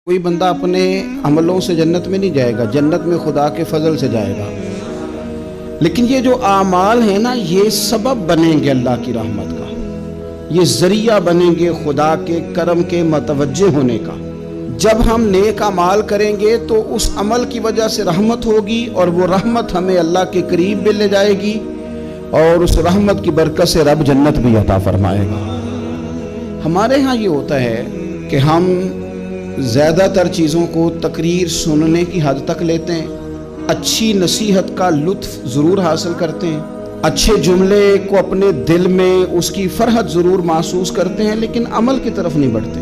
کوئی بندہ اپنے عملوں سے جنت میں نہیں جائے گا، جنت میں خدا کے فضل سے جائے گا۔ لیکن یہ جو اعمال ہیں نا، یہ سبب بنیں گے اللہ کی رحمت کا، یہ ذریعہ بنیں گے خدا کے کرم کے متوجہ ہونے کا۔ جب ہم نیک اعمال کریں گے تو اس عمل کی وجہ سے رحمت ہوگی، اور وہ رحمت ہمیں اللہ کے قریب بھی لے جائے گی، اور اس رحمت کی برکت سے رب جنت بھی عطا فرمائے گا۔ ہمارے ہاں یہ ہوتا ہے کہ ہم زیادہ تر چیزوں کو تقریر سننے کی حد تک لیتے ہیں، اچھی نصیحت کا لطف ضرور حاصل کرتے ہیں، اچھے جملے کو اپنے دل میں اس کی فرحت ضرور محسوس کرتے ہیں، لیکن عمل کی طرف نہیں بڑھتے۔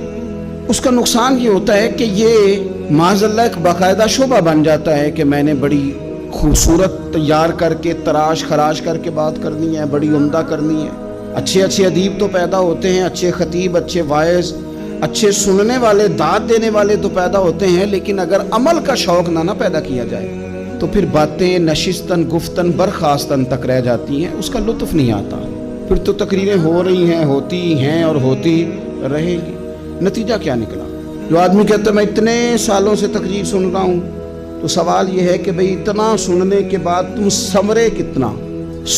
اس کا نقصان یہ ہوتا ہے کہ یہ معاذ اللہ ایک باقاعدہ شعبہ بن جاتا ہے کہ میں نے بڑی خوبصورت تیار کر کے تراش خراش کر کے بات کرنی ہے، بڑی عمدہ کرنی ہے۔ اچھے ادیب تو پیدا ہوتے ہیں، اچھے خطیب، اچھے واعظ، اچھے سننے والے، داد دینے والے تو پیدا ہوتے ہیں، لیکن اگر عمل کا شوق نہ پیدا کیا جائے تو پھر باتیں نشستن گفتن برخاستن تک رہ جاتی ہیں، اس کا لطف نہیں آتا۔ پھر تو تقریریں ہو رہی ہیں، ہوتی ہیں اور ہوتی رہے گی، نتیجہ کیا نکلا؟ جو آدمی کہتا ہے میں اتنے سالوں سے تقریر سن رہا ہوں، تو سوال یہ ہے کہ بھئی اتنا سننے کے بعد تم سنورے کتنا؟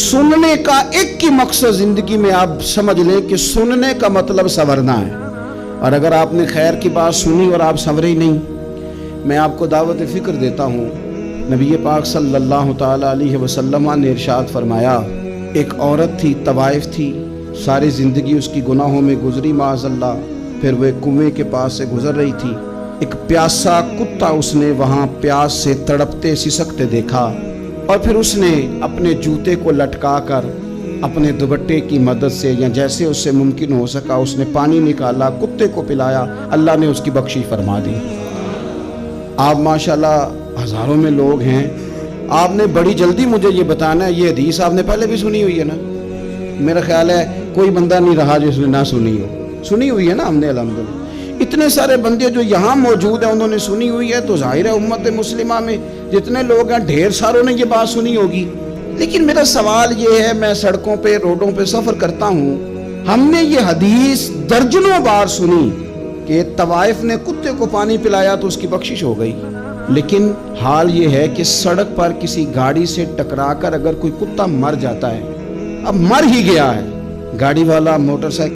سننے کا ایک ہی مقصد زندگی میں آپ سمجھ لیں کہ سننے کا مطلب سنورنا ہے، اور اگر آپ نے خیر کی بات سنی اور آپ سنورے ہی نہیں، میں آپ کو دعوت فکر دیتا ہوں۔ نبی پاک صلی اللہ تعالی علیہ وسلم نے ارشاد فرمایا، ایک عورت تھی، طوائف تھی، ساری زندگی اس کی گناہوں میں گزری معاذ اللہ، پھر وہ ایک کنویں کے پاس سے گزر رہی تھی، ایک پیاسا کتا اس نے وہاں پیاس سے تڑپتے سسکتے دیکھا، اور پھر اس نے اپنے جوتے کو لٹکا کر اپنے دوپٹے کی مدد سے یا جیسے اس سے ممکن ہو سکا اس نے پانی نکالا، کتے کو پلایا، اللہ نے اس کی بخشش فرما دی۔ آپ ماشاءاللہ ہزاروں میں لوگ ہیں، آپ نے بڑی جلدی مجھے یہ بتانا ہے، یہ حدیث آپ نے پہلے بھی سنی ہوئی ہے نا؟ میرا خیال ہے کوئی بندہ نہیں رہا جس نے نہ سنی ہوئی ہے نا ہم نے الحمدللہ۔ اتنے سارے بندے جو یہاں موجود ہیں انہوں نے سنی ہوئی ہے، تو ظاہر ہے امت مسلمہ میں جتنے لوگ ہیں ڈھیر ساروں نے یہ بات سنی ہوگی۔ لیکن میرا سوال یہ ہے، میں سڑکوں پہ روڈوں پہ سفر کرتا ہوں، ہم نے یہ حدیث درجنوں بار سنی کہ طوائف نے کتے کو پانی پلایا تو اس کی بخشش ہو گئی، لیکن حال یہ ہے کہ سڑک پر کسی گاڑی سے ٹکرا کر اگر کوئی کتا مر جاتا ہے، اب مر ہی گیا ہے، گاڑی والا موٹر سائیکل